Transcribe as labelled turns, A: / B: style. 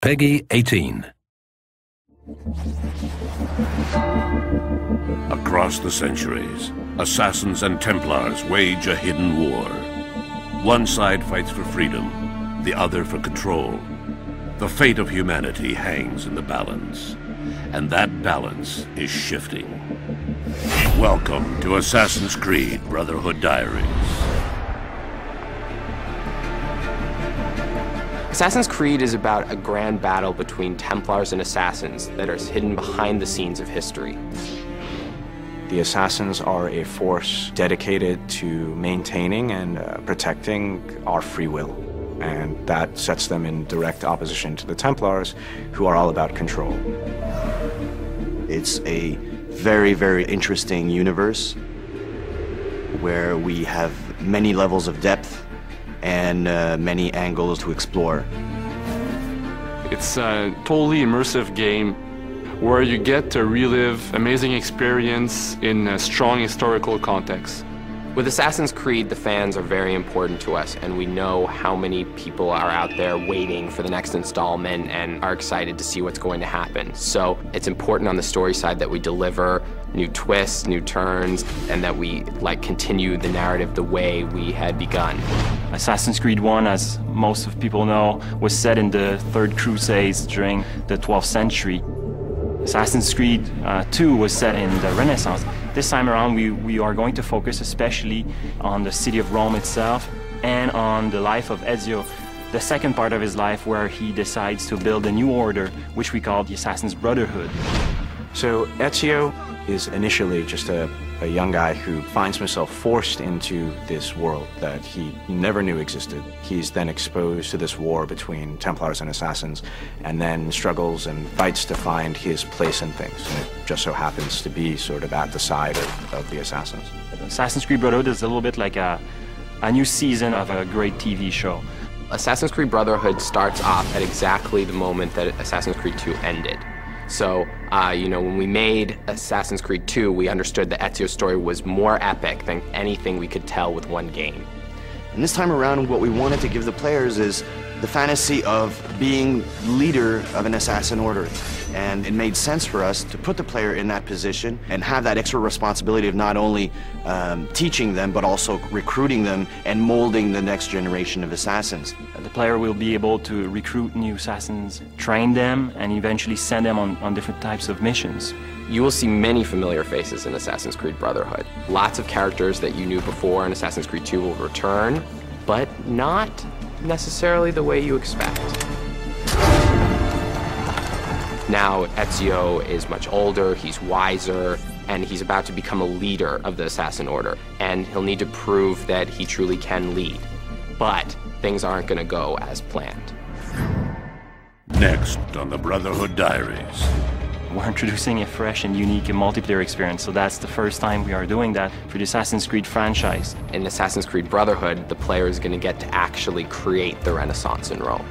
A: Peggy 18.
B: Across the centuries, assassins and Templars wage a hidden war. One side fights for freedom, the other for control. The fate of humanity hangs in the balance, and that balance is shifting. Welcome to Assassin's Creed Brotherhood Diaries.
C: Assassin's Creed is about a grand battle between Templars and Assassins that is hidden behind the scenes of history.
D: The Assassins are a force dedicated to maintaining and protecting our free will. And that sets them in direct opposition to the Templars, who are all about control.
E: It's a very, very interesting universe where we have many levels of depth and many angles to explore.
F: It's a totally immersive game where you get to relive amazing experience in a strong historical context.
C: With Assassin's Creed, the fans are very important to us, and we know how many people are out there waiting for the next installment and are excited to see what's going to happen. So it's important on the story side that we deliver new twists, new turns, and that we continue the narrative the way we had begun.
G: Assassin's Creed 1, as most of people know, was set in the Third Crusades during the 12th century. Assassin's Creed 2 was set in the Renaissance. This time around, we are going to focus especially on the city of Rome itself and on the life of Ezio, the second part of his life where he decides to build a new order, which we call the Assassin's Brotherhood.
D: So Ezio is initially just a young guy who finds himself forced into this world that he never knew existed. He's then exposed to this war between Templars and Assassins, and then struggles and fights to find his place in things. And it just so happens to be sort of at the side of the Assassins.
G: Assassin's Creed Brotherhood is a little bit like a new season of a great TV show.
C: Assassin's Creed Brotherhood starts off at exactly the moment that Assassin's Creed 2 ended. So, when we made Assassin's Creed 2, we understood that Ezio's story was more epic than anything we could tell with one game.
E: And this time around, what we wanted to give the players is the fantasy of being leader of an assassin order. And it made sense for us to put the player in that position and have that extra responsibility of not only teaching them, but also recruiting them and molding the next generation of assassins.
G: The player will be able to recruit new assassins, train them, and eventually send them on different types of missions.
C: You will see many familiar faces in Assassin's Creed Brotherhood. Lots of characters that you knew before in Assassin's Creed 2 will return, but not necessarily the way you expect. Now Ezio is much older, he's wiser, and he's about to become a leader of the Assassin Order, and he'll need to prove that he truly can lead. But things aren't going to go as planned.
B: Next on the Brotherhood Diaries.
G: We're introducing a fresh and unique multiplayer experience, so that's the first time we are doing that for the Assassin's Creed franchise.
C: In Assassin's Creed Brotherhood, the player is going to get to actually create the Renaissance in Rome.